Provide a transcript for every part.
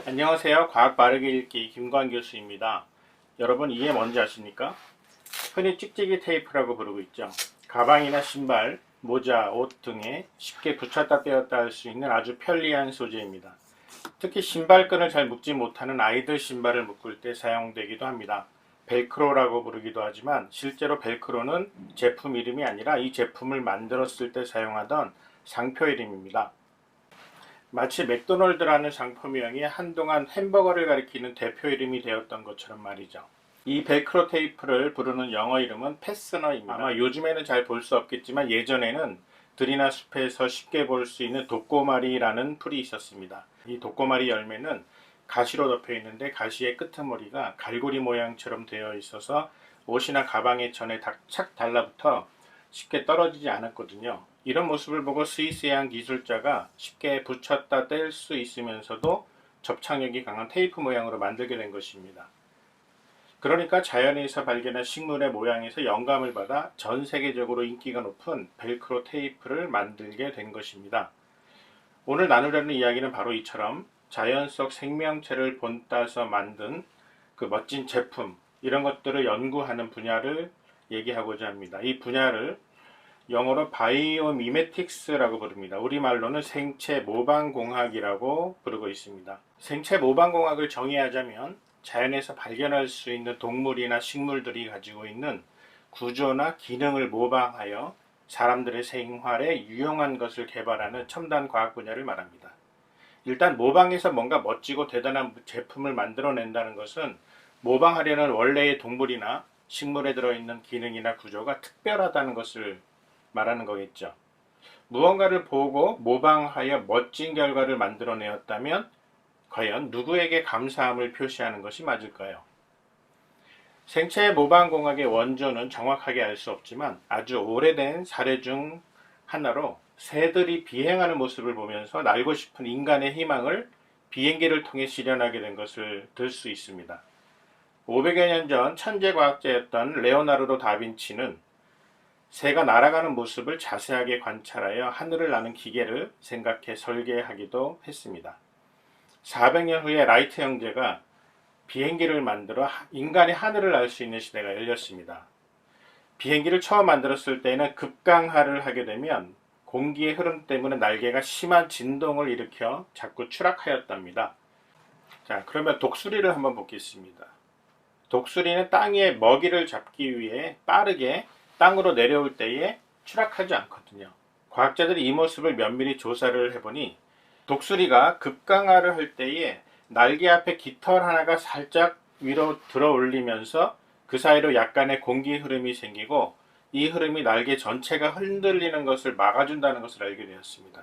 안녕하세요. 과학 빠르게 읽기 김광 교수입니다. 여러분 이게 뭔지 아십니까? 흔히 찍찍이 테이프라고 부르고 있죠. 가방이나 신발, 모자, 옷 등에 쉽게 붙였다 떼었다 할 수 있는 아주 편리한 소재입니다. 특히 신발끈을 잘 묶지 못하는 아이들 신발을 묶을 때 사용되기도 합니다. 벨크로라고 부르기도 하지만 실제로 벨크로는 제품 이름이 아니라 이 제품을 만들었을 때 사용하던 상표 이름입니다. 마치 맥도널드라는 상품명이 한동안 햄버거를 가리키는 대표 이름이 되었던 것처럼 말이죠. 이 벨크로 테이프를 부르는 영어 이름은 패스너입니다. 아마 요즘에는 잘 볼 수 없겠지만 예전에는 들이나 숲에서 쉽게 볼 수 있는 독고마리라는 풀이 있었습니다. 이 독고마리 열매는 가시로 덮여 있는데 가시의 끄트머리가 갈고리 모양처럼 되어 있어서 옷이나 가방에 전에 착 달라붙어 쉽게 떨어지지 않았거든요. 이런 모습을 보고 스위스의 기술자가 쉽게 붙였다 뗄 수 있으면서도 접착력이 강한 테이프 모양으로 만들게 된 것입니다. 그러니까 자연에서 발견한 식물의 모양에서 영감을 받아 전 세계적으로 인기가 높은 벨크로 테이프를 만들게 된 것입니다. 오늘 나누려는 이야기는 바로 이처럼 자연 속 생명체를 본따서 만든 그 멋진 제품, 이런 것들을 연구하는 분야를 얘기하고자 합니다. 이 분야를 영어로 바이오미메틱스라고 부릅니다. 우리말로는 생체 모방공학이라고 부르고 있습니다. 생체 모방공학을 정의하자면 자연에서 발견할 수 있는 동물이나 식물들이 가지고 있는 구조나 기능을 모방하여 사람들의 생활에 유용한 것을 개발하는 첨단 과학 분야를 말합니다. 일단 모방해서 뭔가 멋지고 대단한 제품을 만들어낸다는 것은 모방하려는 원래의 동물이나 식물에 들어있는 기능이나 구조가 특별하다는 것을 말하는 거겠죠. 무언가를 보고 모방하여 멋진 결과를 만들어내었다면 과연 누구에게 감사함을 표시하는 것이 맞을까요? 생체 모방공학의 원조는 정확하게 알 수 없지만 아주 오래된 사례 중 하나로 새들이 비행하는 모습을 보면서 날고 싶은 인간의 희망을 비행기를 통해 실현하게 된 것을 들 수 있습니다. 500여 년 전 천재 과학자였던 레오나르도 다빈치는 새가 날아가는 모습을 자세하게 관찰하여 하늘을 나는 기계를 생각해 설계하기도 했습니다. 400년 후에 라이트 형제가 비행기를 만들어 인간이 하늘을 날 수 있는 시대가 열렸습니다. 비행기를 처음 만들었을 때는 급강하를 하게 되면 공기의 흐름 때문에 날개가 심한 진동을 일으켜 자꾸 추락하였답니다. 자, 그러면 독수리를 한번 보겠습니다. 독수리는 땅 위에 먹이를 잡기 위해 빠르게 땅으로 내려올 때에 추락하지 않거든요. 과학자들이 이 모습을 면밀히 조사를 해보니 독수리가 급강하를 할 때에 날개 앞에 깃털 하나가 살짝 위로 들어 올리면서 그 사이로 약간의 공기 흐름이 생기고 이 흐름이 날개 전체가 흔들리는 것을 막아준다는 것을 알게 되었습니다.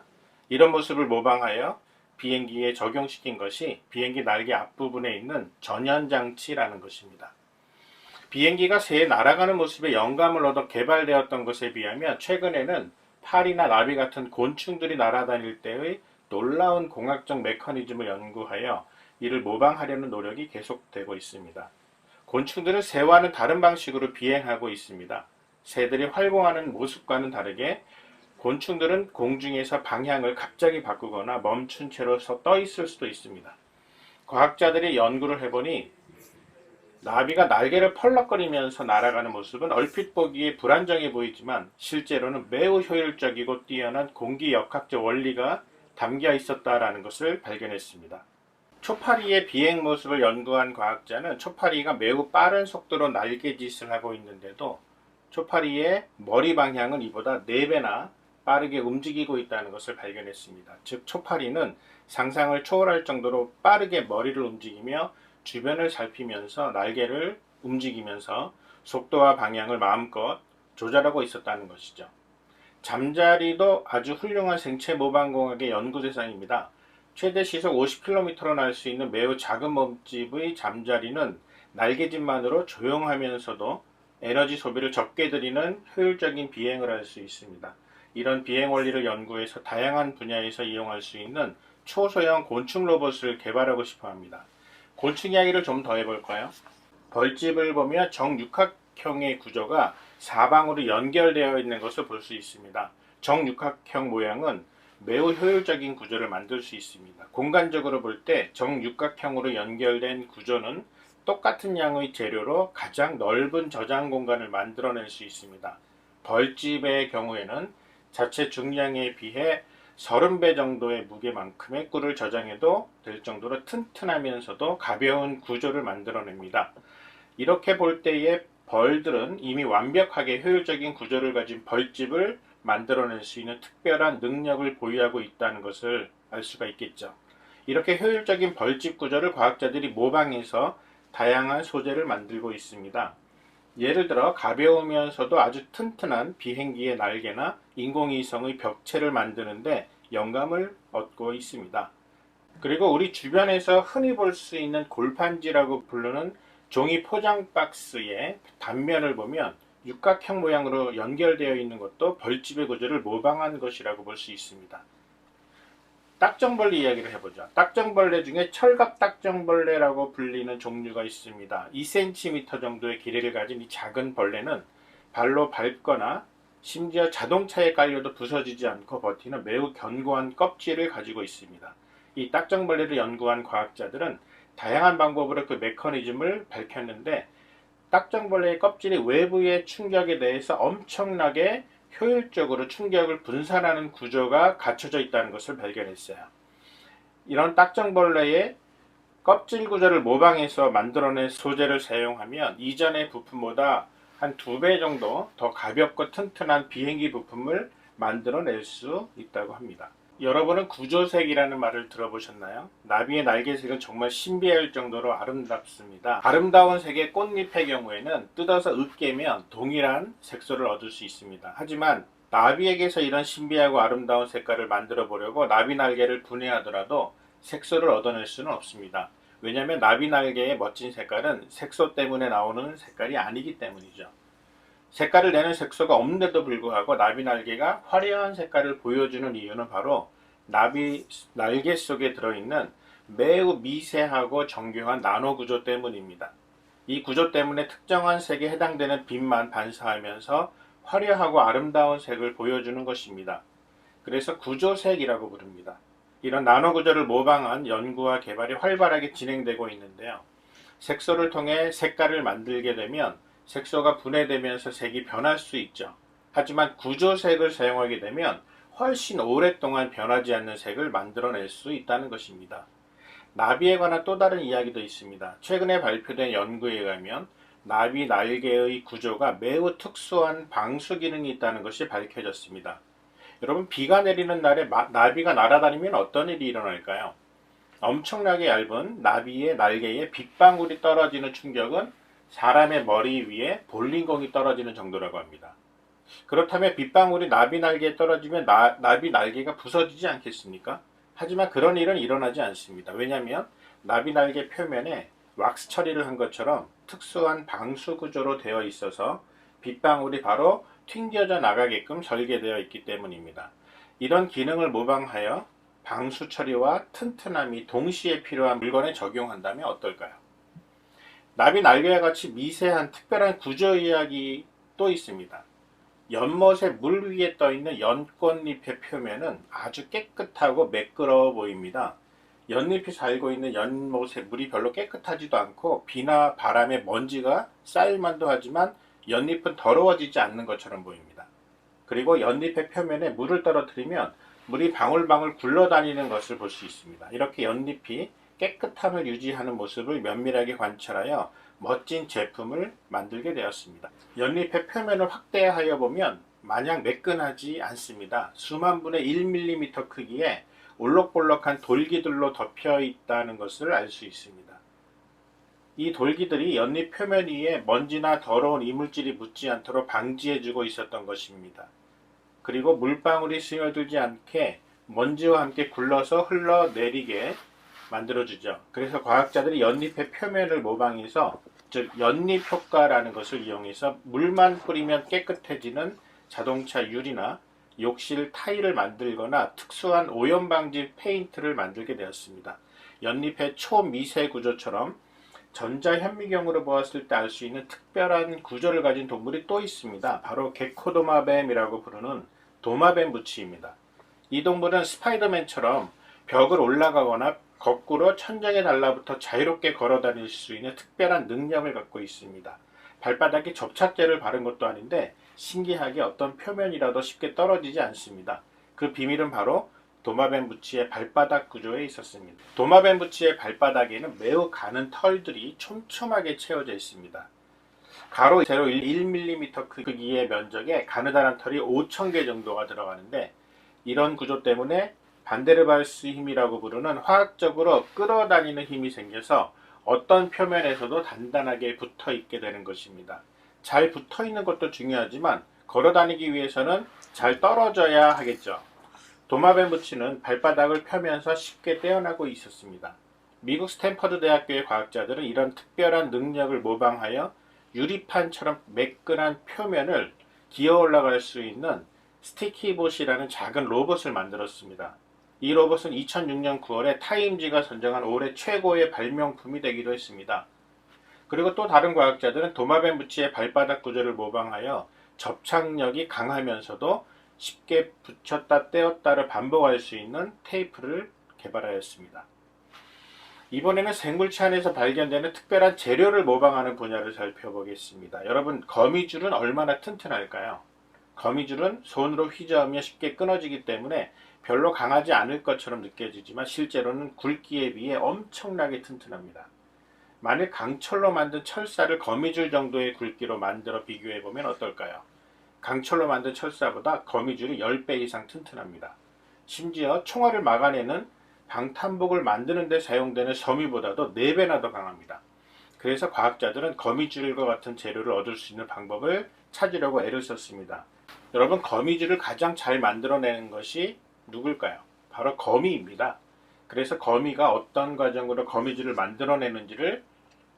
이런 모습을 모방하여 비행기에 적용시킨 것이 비행기 날개 앞부분에 있는 전연장치라는 것입니다. 비행기가 새에 날아가는 모습에 영감을 얻어 개발되었던 것에 비하면 최근에는 파리나 나비 같은 곤충들이 날아다닐 때의 놀라운 공학적 메커니즘을 연구하여 이를 모방하려는 노력이 계속되고 있습니다. 곤충들은 새와는 다른 방식으로 비행하고 있습니다. 새들이 활동하는 모습과는 다르게 곤충들은 공중에서 방향을 갑자기 바꾸거나 멈춘 채로 떠 있을 수도 있습니다. 과학자들이 연구를 해보니 나비가 날개를 펄럭거리면서 날아가는 모습은 얼핏 보기에 불안정해 보이지만 실제로는 매우 효율적이고 뛰어난 공기역학적 원리가 담겨 있었다라는 것을 발견했습니다. 초파리의 비행 모습을 연구한 과학자는 초파리가 매우 빠른 속도로 날개짓을 하고 있는데도 초파리의 머리 방향은 이보다 4배나 빠르게 움직이고 있다는 것을 발견했습니다. 즉 초파리는 상상을 초월할 정도로 빠르게 머리를 움직이며 주변을 살피면서 날개를 움직이면서 속도와 방향을 마음껏 조절하고 있었다는 것이죠. 잠자리도 아주 훌륭한 생체 모방공학의 연구 대상입니다. 최대 시속 50km로 날 수 있는 매우 작은 몸집의 잠자리는 날개짓만으로 조용하면서도 에너지 소비를 적게 들이는 효율적인 비행을 할 수 있습니다. 이런 비행 원리를 연구해서 다양한 분야에서 이용할 수 있는 초소형 곤충 로봇을 개발하고 싶어 합니다. 곤충 이야기를 좀 더 해볼까요? 벌집을 보면 정육각형의 구조가 사방으로 연결되어 있는 것을 볼 수 있습니다. 정육각형 모양은 매우 효율적인 구조를 만들 수 있습니다. 공간적으로 볼 때 정육각형으로 연결된 구조는 똑같은 양의 재료로 가장 넓은 저장 공간을 만들어낼 수 있습니다. 벌집의 경우에는 자체 중량에 비해 30배 정도의 무게만큼의 꿀을 저장해도 될 정도로 튼튼하면서도 가벼운 구조를 만들어냅니다. 이렇게 볼 때의 벌들은 이미 완벽하게 효율적인 구조를 가진 벌집을 만들어낼 수 있는 특별한 능력을 보유하고 있다는 것을 알 수가 있겠죠. 이렇게 효율적인 벌집 구조를 과학자들이 모방해서 다양한 소재를 만들고 있습니다. 예를 들어 가벼우면서도 아주 튼튼한 비행기의 날개나 인공위성의 벽체를 만드는데 영감을 얻고 있습니다. 그리고 우리 주변에서 흔히 볼 수 있는 골판지라고 부르는 종이 포장 박스의 단면을 보면 육각형 모양으로 연결되어 있는 것도 벌집의 구조를 모방한 것이라고 볼 수 있습니다. 딱정벌레 이야기를 해보죠. 딱정벌레 중에 철갑 딱정벌레라고 불리는 종류가 있습니다. 2cm 정도의 길이를 가진 이 작은 벌레는 발로 밟거나 심지어 자동차에 깔려도 부서지지 않고 버티는 매우 견고한 껍질을 가지고 있습니다. 이 딱정벌레를 연구한 과학자들은 다양한 방법으로 그 메커니즘을 밝혔는데 딱정벌레의 껍질이 외부의 충격에 대해서 엄청나게 효율적으로 충격을 분산하는 구조가 갖춰져 있다는 것을 발견했어요. 이런 딱정벌레의 껍질 구조를 모방해서 만들어낸 소재를 사용하면 이전의 부품보다 한 2배 정도 더 가볍고 튼튼한 비행기 부품을 만들어낼 수 있다고 합니다. 여러분은 구조색이라는 말을 들어보셨나요? 나비의 날개색은 정말 신비할 정도로 아름답습니다. 아름다운 색의 꽃잎의 경우에는 뜯어서 으깨면 동일한 색소를 얻을 수 있습니다. 하지만 나비에게서 이런 신비하고 아름다운 색깔을 만들어 보려고 나비 날개를 분해하더라도 색소를 얻어낼 수는 없습니다. 왜냐하면 나비 날개의 멋진 색깔은 색소 때문에 나오는 색깔이 아니기 때문이죠. 색깔을 내는 색소가 없는데도 불구하고 나비 날개가 화려한 색깔을 보여주는 이유는 바로 나비 날개 속에 들어있는 매우 미세하고 정교한 나노 구조 때문입니다. 이 구조 때문에 특정한 색에 해당되는 빛만 반사하면서 화려하고 아름다운 색을 보여주는 것입니다. 그래서 구조색이라고 부릅니다. 이런 나노 구조를 모방한 연구와 개발이 활발하게 진행되고 있는데요. 색소를 통해 색깔을 만들게 되면 색소가 분해되면서 색이 변할 수 있죠. 하지만 구조색을 사용하게 되면 훨씬 오랫동안 변하지 않는 색을 만들어낼 수 있다는 것입니다. 나비에 관한 또 다른 이야기도 있습니다. 최근에 발표된 연구에 의하면 나비 날개의 구조가 매우 특수한 방수 기능이 있다는 것이 밝혀졌습니다. 여러분, 비가 내리는 날에 나비가 날아다니면 어떤 일이 일어날까요? 엄청나게 얇은 나비의 날개에 빗방울이 떨어지는 충격은 사람의 머리 위에 볼링공이 떨어지는 정도라고 합니다. 그렇다면 빗방울이 나비 날개에 떨어지면 나비 날개가 부서지지 않겠습니까? 하지만 그런 일은 일어나지 않습니다. 왜냐하면 나비 날개 표면에 왁스 처리를 한 것처럼 특수한 방수 구조로 되어 있어서 빗방울이 바로 튕겨져 나가게끔 설계되어 있기 때문입니다. 이런 기능을 모방하여 방수 처리와 튼튼함이 동시에 필요한 물건에 적용한다면 어떨까요? 나비 날개와 같이 미세한 특별한 구조 이야기 또 있습니다. 연못의 물 위에 떠있는 연꽃잎의 표면은 아주 깨끗하고 매끄러워 보입니다. 연잎이 살고 있는 연못의 물이 별로 깨끗하지도 않고 비나 바람에 먼지가 쌓일만도 하지만 연잎은 더러워지지 않는 것처럼 보입니다. 그리고 연잎의 표면에 물을 떨어뜨리면 물이 방울방울 굴러다니는 것을 볼 수 있습니다. 이렇게 연잎이 깨끗함을 유지하는 모습을 면밀하게 관찰하여 멋진 제품을 만들게 되었습니다. 연잎의 표면을 확대하여 보면 마냥 매끈하지 않습니다. 수만 분의 1mm 크기의 올록볼록한 돌기들로 덮여 있다는 것을 알 수 있습니다. 이 돌기들이 연잎 표면 위에 먼지나 더러운 이물질이 묻지 않도록 방지해주고 있었던 것입니다. 그리고 물방울이 스며들지 않게 먼지와 함께 굴러서 흘러내리게 만들어주죠. 그래서 과학자들이 연잎의 표면을 모방해서, 즉 연잎 효과라는 것을 이용해서 물만 뿌리면 깨끗해지는 자동차 유리나 욕실 타일을 만들거나 특수한 오염 방지 페인트를 만들게 되었습니다. 연잎의 초미세 구조처럼 전자현미경으로 보았을 때 알 수 있는 특별한 구조를 가진 동물이 또 있습니다. 바로 게코도마뱀이라고 부르는 도마뱀 무치입니다. 이 동물은 스파이더맨처럼 벽을 올라가거나 거꾸로 천장에 달라붙어 자유롭게 걸어 다닐 수 있는 특별한 능력을 갖고 있습니다. 발바닥에 접착제를 바른 것도 아닌데 신기하게 어떤 표면이라도 쉽게 떨어지지 않습니다. 그 비밀은 바로 도마뱀부치의 발바닥 구조에 있었습니다. 도마뱀부치의 발바닥에는 매우 가는 털들이 촘촘하게 채워져 있습니다. 가로 세로 1mm 크기의 면적에 가느다란 털이 5,000개 정도가 들어가는데, 이런 구조 때문에 반데르발스 힘이라고 부르는 화학적으로 끌어다니는 힘이 생겨서 어떤 표면에서도 단단하게 붙어 있게 되는 것입니다. 잘 붙어 있는 것도 중요하지만 걸어 다니기 위해서는 잘 떨어져야 하겠죠. 도마뱀부치는 발바닥을 펴면서 쉽게 떼어나고 있었습니다. 미국 스탠퍼드 대학교의 과학자들은 이런 특별한 능력을 모방하여 유리판처럼 매끈한 표면을 기어 올라갈 수 있는 스티키봇이라는 작은 로봇을 만들었습니다. 이 로봇은 2006년 9월에 타임지가 선정한 올해 최고의 발명품이 되기도 했습니다. 그리고 또 다른 과학자들은 도마뱀부치의 발바닥 구조를 모방하여 접착력이 강하면서도 쉽게 붙였다 떼었다를 반복할 수 있는 테이프를 개발하였습니다. 이번에는 생물체 안에서 발견되는 특별한 재료를 모방하는 분야를 살펴보겠습니다. 여러분, 거미줄은 얼마나 튼튼할까요? 거미줄은 손으로 휘저으면 쉽게 끊어지기 때문에 별로 강하지 않을 것처럼 느껴지지만 실제로는 굵기에 비해 엄청나게 튼튼합니다. 만일 강철로 만든 철사를 거미줄 정도의 굵기로 만들어 비교해보면 어떨까요? 강철로 만든 철사보다 거미줄이 10배 이상 튼튼합니다. 심지어 총알을 막아내는 방탄복을 만드는 데 사용되는 섬유보다도 4배나 더 강합니다. 그래서 과학자들은 거미줄과 같은 재료를 얻을 수 있는 방법을 찾으려고 애를 썼습니다. 여러분, 거미줄을 가장 잘 만들어내는 것이 누굴까요? 바로 거미입니다. 그래서 거미가 어떤 과정으로 거미줄을 만들어내는지를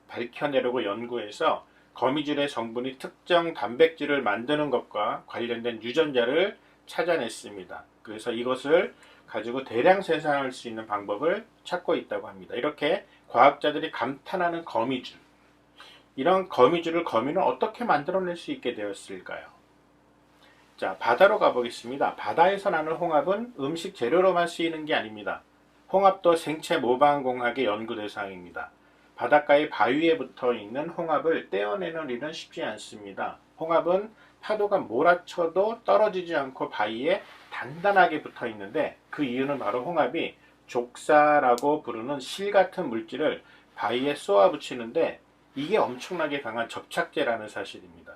밝혀내려고 연구해서 거미줄의 성분이 특정 단백질을 만드는 것과 관련된 유전자를 찾아냈습니다. 그래서 이것을 가지고 대량 생산할 수 있는 방법을 찾고 있다고 합니다. 이렇게 과학자들이 감탄하는 거미줄. 이런 거미줄을 거미는 어떻게 만들어낼 수 있게 되었을까요? 자, 바다로 가보겠습니다. 바다에서 나는 홍합은 음식 재료로만 쓰이는 게 아닙니다. 홍합도 생체 모방공학의 연구 대상입니다. 바닷가의 바위에 붙어 있는 홍합을 떼어내는 일은 쉽지 않습니다. 홍합은 파도가 몰아쳐도 떨어지지 않고 바위에 단단하게 붙어 있는데, 그 이유는 바로 홍합이 족사라고 부르는 실 같은 물질을 바위에 쏘아 붙이는데 이게 엄청나게 강한 접착제라는 사실입니다.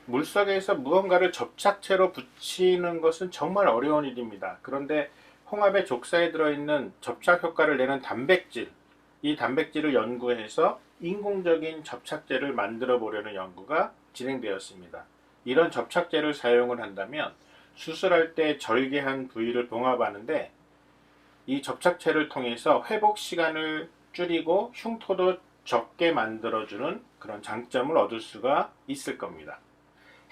물속에서 무언가를 접착제로 붙이는 것은 정말 어려운 일입니다. 그런데 홍합의 족사에 들어있는 접착 효과를 내는 단백질, 이 단백질을 연구해서 인공적인 접착제를 만들어 보려는 연구가 진행되었습니다. 이런 접착제를 사용을 한다면 수술할 때 절개한 부위를 봉합하는데 이 접착제를 통해서 회복 시간을 줄이고 흉터도 적게 만들어주는 그런 장점을 얻을 수가 있을 겁니다.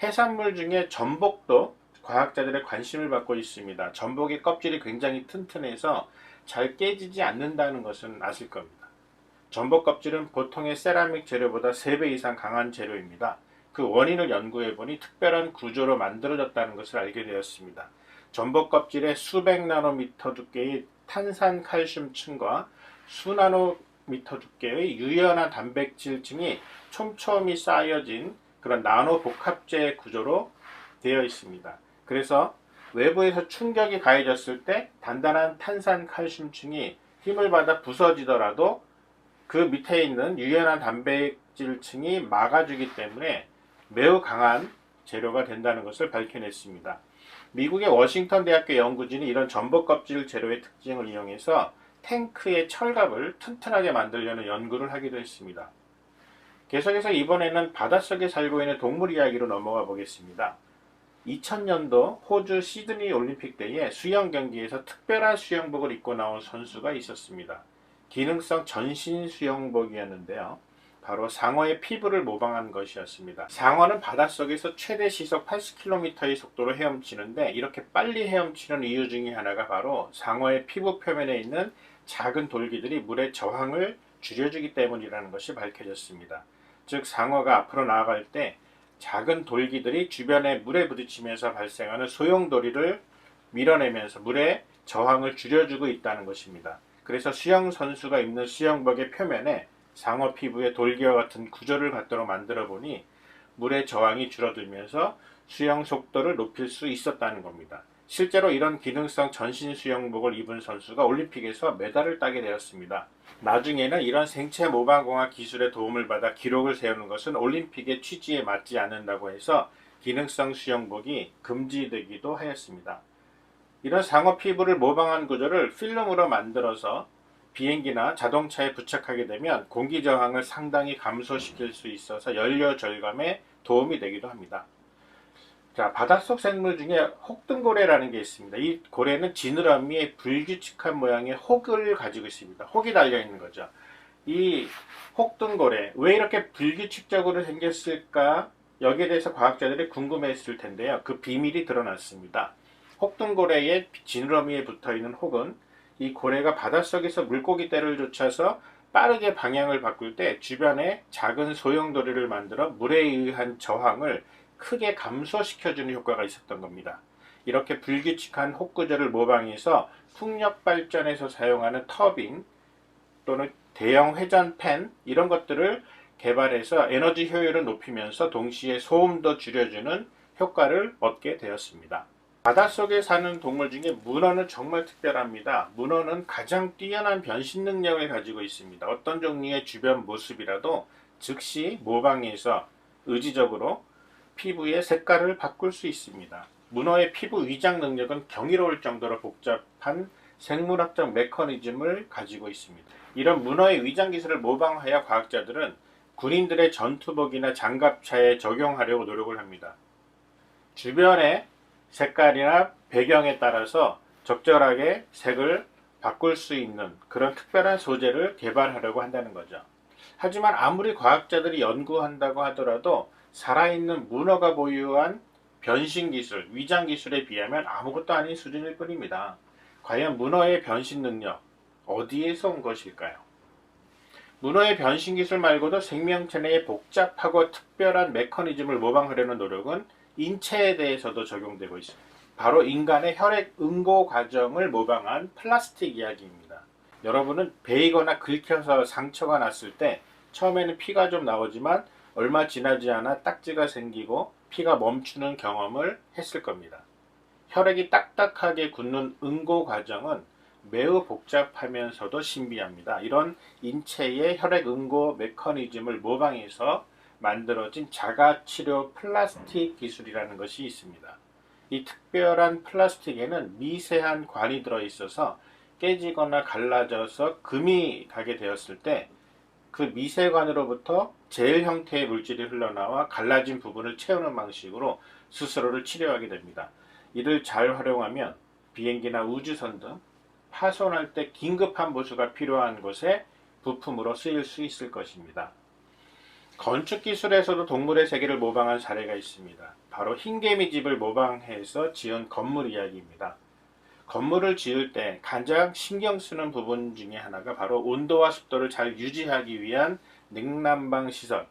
해산물 중에 전복도 과학자들의 관심을 받고 있습니다. 전복의 껍질이 굉장히 튼튼해서 잘 깨지지 않는다는 것은 아실 겁니다. 전복 껍질은 보통의 세라믹 재료보다 3배 이상 강한 재료입니다. 그 원인을 연구해보니 특별한 구조로 만들어졌다는 것을 알게 되었습니다. 전복 껍질에 수백 나노미터 두께의 탄산 칼슘층과 수나노미터 두께의 유연한 단백질층이 촘촘히 쌓여진 그런 나노 복합제 구조로 되어 있습니다. 그래서 외부에서 충격이 가해졌을 때 단단한 탄산 칼슘층이 힘을 받아 부서지더라도 그 밑에 있는 유연한 단백질층이 막아주기 때문에 매우 강한 재료가 된다는 것을 밝혀냈습니다. 미국의 워싱턴 대학교 연구진이 이런 전복 껍질 재료의 특징을 이용해서 탱크의 철갑을 튼튼하게 만들려는 연구를 하기도 했습니다. 계속해서 이번에는 바닷속에 살고 있는 동물 이야기로 넘어가 보겠습니다. 2000년도 호주 시드니 올림픽 때에 수영 경기에서 특별한 수영복을 입고 나온 선수가 있었습니다. 기능성 전신 수영복이었는데요. 바로 상어의 피부를 모방한 것이었습니다. 상어는 바닷속에서 최대 시속 80km의 속도로 헤엄치는데 이렇게 빨리 헤엄치는 이유 중에 하나가 바로 상어의 피부 표면에 있는 작은 돌기들이 물의 저항을 줄여주기 때문이라는 것이 밝혀졌습니다. 즉, 상어가 앞으로 나아갈 때 작은 돌기들이 주변의 물에 부딪히면서 발생하는 소용돌이를 밀어내면서 물의 저항을 줄여주고 있다는 것입니다. 그래서 수영 선수가 입는 수영복의 표면에 상어 피부의 돌기와 같은 구조를 갖도록 만들어 보니 물의 저항이 줄어들면서 수영 속도를 높일 수 있었다는 겁니다. 실제로 이런 기능성 전신 수영복을 입은 선수가 올림픽에서 메달을 따게 되었습니다. 나중에는 이런 생체 모방공학 기술의 도움을 받아 기록을 세우는 것은 올림픽의 취지에 맞지 않는다고 해서 기능성 수영복이 금지되기도 하였습니다. 이런 상어 피부를 모방한 구조를 필름으로 만들어서 비행기나 자동차에 부착하게 되면 공기 저항을 상당히 감소시킬 수 있어서 연료 절감에 도움이 되기도 합니다. 자, 바닷속 생물 중에 혹등고래라는 게 있습니다. 이 고래는 지느러미에 불규칙한 모양의 혹을 가지고 있습니다. 혹이 달려 있는 거죠. 이 혹등고래 왜 이렇게 불규칙적으로 생겼을까? 여기에 대해서 과학자들이 궁금해했을 텐데요. 그 비밀이 드러났습니다. 혹등고래의 지느러미에 붙어있는 혹은 이 고래가 바닷속에서 물고기 떼를 쫓아서 빠르게 방향을 바꿀 때 주변에 작은 소용돌이를 만들어 물에 의한 저항을 크게 감소시켜주는 효과가 있었던 겁니다. 이렇게 불규칙한 혹 구조를 모방해서 풍력 발전에서 사용하는 터빈 또는 대형 회전팬 이런 것들을 개발해서 에너지 효율을 높이면서 동시에 소음도 줄여주는 효과를 얻게 되었습니다. 바닷속에 사는 동물 중에 문어는 정말 특별합니다. 문어는 가장 뛰어난 변신 능력을 가지고 있습니다. 어떤 종류의 주변 모습이라도 즉시 모방해서 의지적으로 피부의 색깔을 바꿀 수 있습니다. 문어의 피부 위장 능력은 경이로울 정도로 복잡한 생물학적 메커니즘을 가지고 있습니다. 이런 문어의 위장 기술을 모방하여 과학자들은 군인들의 전투복이나 장갑차에 적용하려고 노력을 합니다. 주변의 색깔이나 배경에 따라서 적절하게 색을 바꿀 수 있는 그런 특별한 소재를 개발하려고 한다는 거죠. 하지만 아무리 과학자들이 연구한다고 하더라도 살아있는 문어가 보유한 변신 기술, 위장 기술에 비하면 아무것도 아닌 수준일 뿐입니다. 과연 문어의 변신 능력, 어디에서 온 것일까요? 문어의 변신 기술 말고도 생명체 내의 복잡하고 특별한 메커니즘을 모방하려는 노력은 인체에 대해서도 적용되고 있습니다. 바로 인간의 혈액 응고 과정을 모방한 플라스틱 이야기입니다. 여러분은 베이거나 긁혀서 상처가 났을 때 처음에는 피가 좀 나오지만 얼마 지나지 않아 딱지가 생기고 피가 멈추는 경험을 했을 겁니다. 혈액이 딱딱하게 굳는 응고 과정은 매우 복잡하면서도 신비합니다. 이런 인체의 혈액 응고 메커니즘을 모방해서 만들어진 자가치료 플라스틱 기술이라는 것이 있습니다. 이 특별한 플라스틱에는 미세한 관이 들어있어서 깨지거나 갈라져서 금이 가게 되었을 때 그 미세관으로부터 젤 형태의 물질이 흘러나와 갈라진 부분을 채우는 방식으로 스스로를 치료하게 됩니다. 이를 잘 활용하면 비행기나 우주선 등 파손할 때 긴급한 보수가 필요한 곳에 부품으로 쓰일 수 있을 것입니다. 건축 기술에서도 동물의 세계를 모방한 사례가 있습니다. 바로 흰개미 집을 모방해서 지은 건물 이야기입니다. 건물을 지을 때 가장 신경 쓰는 부분 중에 하나가 바로 온도와 습도를 잘 유지하기 위한 냉난방 시설,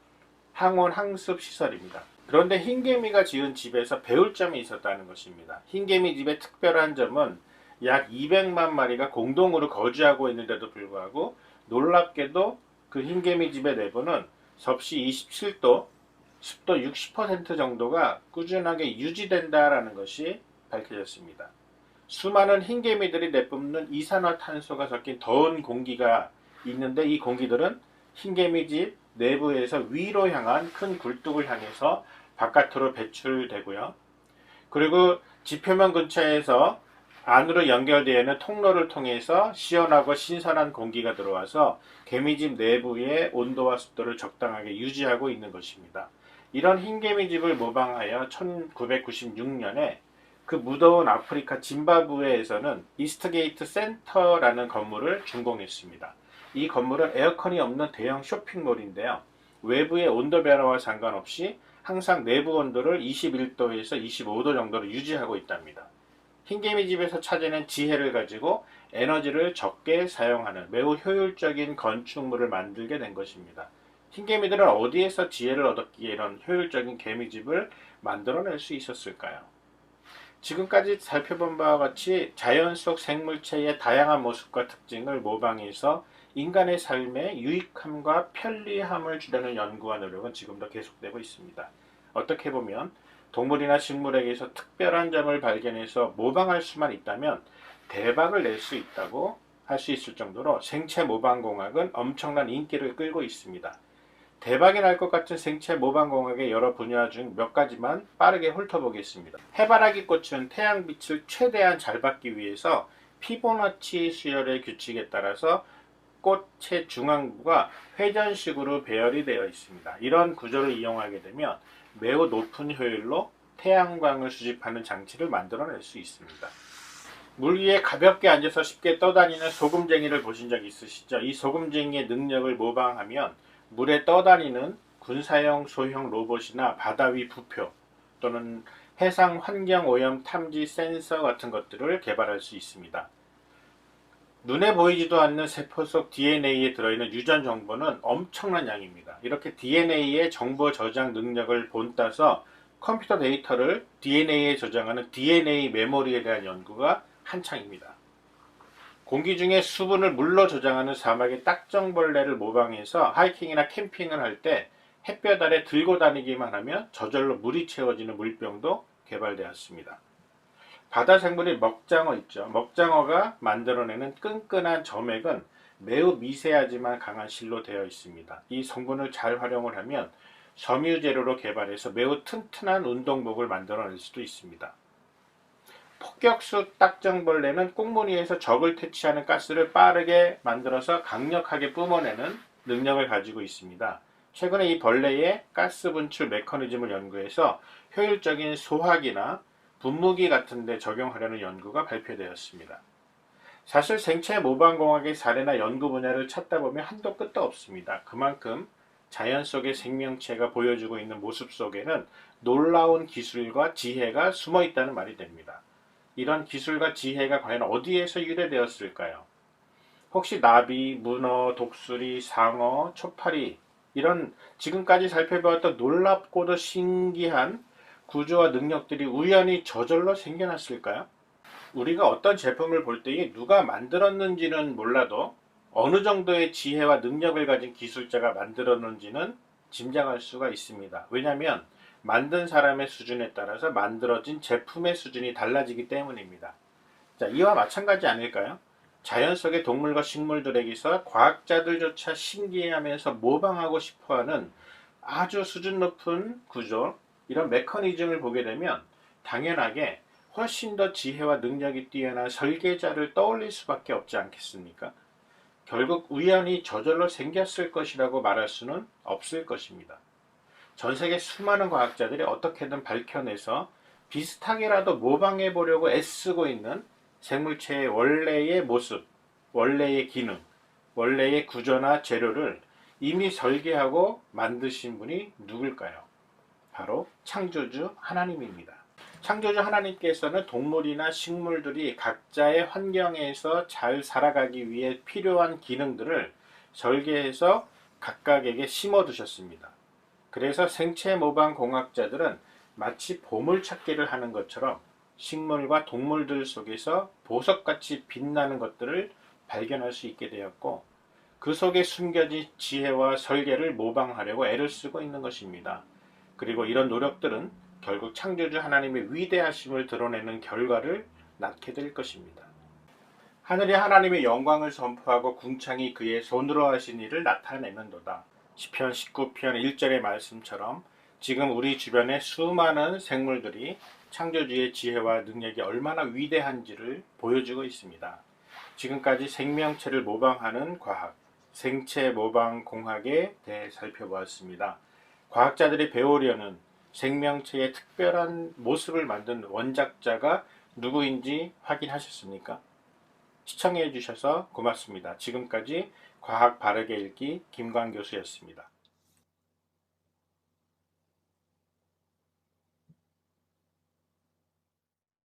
항온 항습 시설입니다. 그런데 흰개미가 지은 집에서 배울 점이 있었다는 것입니다. 흰개미 집의 특별한 점은 약 200만 마리가 공동으로 거주하고 있는데도 불구하고 놀랍게도 그 흰개미 집의 내부는 섭씨 27도, 습도 60% 정도가 꾸준하게 유지된다라는 것이 밝혀졌습니다. 수많은 흰개미들이 내뿜는 이산화탄소가 섞인 더운 공기가 있는데 이 공기들은 흰개미 집 내부에서 위로 향한 큰 굴뚝을 향해서 바깥으로 배출되고요. 그리고 집 표면 근처에서 안으로 연결되어 있는 통로를 통해서 시원하고 신선한 공기가 들어와서 개미집 내부의 온도와 습도를 적당하게 유지하고 있는 것입니다. 이런 흰개미집을 모방하여 1996년에 그 무더운 아프리카 짐바브웨에서는 이스트게이트 센터라는 건물을 준공했습니다. 이 건물은 에어컨이 없는 대형 쇼핑몰인데요. 외부의 온도 변화와 상관없이 항상 내부 온도를 21도에서 25도 정도로 유지하고 있답니다. 흰개미 집에서 찾아낸 지혜를 가지고 에너지를 적게 사용하는 매우 효율적인 건축물을 만들게 된 것입니다. 흰개미들은 어디에서 지혜를 얻었기에 이런 효율적인 개미집을 만들어낼 수 있었을까요? 지금까지 살펴본 바와 같이 자연 속 생물체의 다양한 모습과 특징을 모방해서 인간의 삶에 유익함과 편리함을 주려는 연구와 노력은 지금도 계속되고 있습니다. 어떻게 보면 동물이나 식물에게서 특별한 점을 발견해서 모방할 수만 있다면 대박을 낼 수 있다고 할 수 있을 정도로 생체 모방공학은 엄청난 인기를 끌고 있습니다. 대박이 날 것 같은 생체 모방공학의 여러 분야 중 몇 가지만 빠르게 훑어보겠습니다. 해바라기 꽃은 태양빛을 최대한 잘 받기 위해서 피보나치 수열의 규칙에 따라서 꽃의 중앙부가 회전식으로 배열이 되어 있습니다. 이런 구조를 이용하게 되면 매우 높은 효율로 태양광을 수집하는 장치를 만들어낼 수 있습니다. 물 위에 가볍게 앉아서 쉽게 떠다니는 소금쟁이를 보신 적 있으시죠? 이 소금쟁이의 능력을 모방하면 물에 떠다니는 군사용 소형 로봇이나 바다 위 부표 또는 해상 환경 오염 탐지 센서 같은 것들을 개발할 수 있습니다. 눈에 보이지도 않는 세포 속 DNA에 들어있는 유전 정보는 엄청난 양입니다. 이렇게 DNA의 정보 저장 능력을 본따서 컴퓨터 데이터를 DNA에 저장하는 DNA 메모리에 대한 연구가 한창입니다. 공기 중에 수분을 물로 저장하는 사막의 딱정벌레를 모방해서 하이킹이나 캠핑을 할 때 햇볕 아래 들고 다니기만 하면 저절로 물이 채워지는 물병도 개발되었습니다. 바다 생물이 먹장어 있죠. 먹장어가 만들어내는 끈끈한 점액은 매우 미세하지만 강한 실로 되어 있습니다. 이 성분을 잘 활용을 하면 섬유 재료로 개발해서 매우 튼튼한 운동복을 만들어낼 수도 있습니다. 폭격수 딱정벌레는 꽁무니에서 적을 퇴치하는 가스를 빠르게 만들어서 강력하게 뿜어내는 능력을 가지고 있습니다. 최근에 이 벌레의 가스 분출 메커니즘을 연구해서 효율적인 소화기나 분무기 같은 데 적용하려는 연구가 발표되었습니다. 사실 생체 모방공학의 사례나 연구 분야를 찾다 보면 한도 끝도 없습니다. 그만큼 자연 속의 생명체가 보여주고 있는 모습 속에는 놀라운 기술과 지혜가 숨어 있다는 말이 됩니다. 이런 기술과 지혜가 과연 어디에서 유래되었을까요? 혹시 나비, 문어, 독수리, 상어, 초파리 이런 지금까지 살펴보았던 놀랍고도 신기한 구조와 능력들이 우연히 저절로 생겨났을까요? 우리가 어떤 제품을 볼 때에 누가 만들었는지는 몰라도 어느 정도의 지혜와 능력을 가진 기술자가 만들었는지는 짐작할 수가 있습니다. 왜냐하면 만든 사람의 수준에 따라서 만들어진 제품의 수준이 달라지기 때문입니다. 자, 이와 마찬가지 아닐까요? 자연 속의 동물과 식물들에게서 과학자들조차 신기해하면서 모방하고 싶어하는 아주 수준 높은 구조, 이런 메커니즘을 보게 되면 당연하게 훨씬 더 지혜와 능력이 뛰어난 설계자를 떠올릴 수밖에 없지 않겠습니까? 결국 우연히 저절로 생겼을 것이라고 말할 수는 없을 것입니다. 전 세계 수많은 과학자들이 어떻게든 밝혀내서 비슷하게라도 모방해 보려고 애쓰고 있는 생물체의 원래의 모습, 원래의 기능, 원래의 구조나 재료를 이미 설계하고 만드신 분이 누굴까요? 바로 창조주 하나님입니다. 창조주 하나님께서는 동물이나 식물들이 각자의 환경에서 잘 살아가기 위해 필요한 기능들을 설계해서 각각에게 심어두셨습니다. 그래서 생체 모방 공학자들은 마치 보물찾기를 하는 것처럼 식물과 동물들 속에서 보석같이 빛나는 것들을 발견할 수 있게 되었고, 그 속에 숨겨진 지혜와 설계를 모방하려고 애를 쓰고 있는 것입니다. 그리고 이런 노력들은 결국 창조주 하나님의 위대하심을 드러내는 결과를 낳게 될 것입니다. 하늘이 하나님의 영광을 선포하고 궁창이 그의 손으로 하신 일을 나타내는도다. 시편 19편 1절의 말씀처럼 지금 우리 주변의 수많은 생물들이 창조주의 지혜와 능력이 얼마나 위대한지를 보여주고 있습니다. 지금까지 생명체를 모방하는 과학, 생체 모방 공학에 대해 살펴보았습니다. 과학자들이 배우려는 생명체의 특별한 모습을 만든 원작자가 누구인지 확인하셨습니까? 시청해 주셔서 고맙습니다. 지금까지 과학 바르게 읽기 김광 교수였습니다.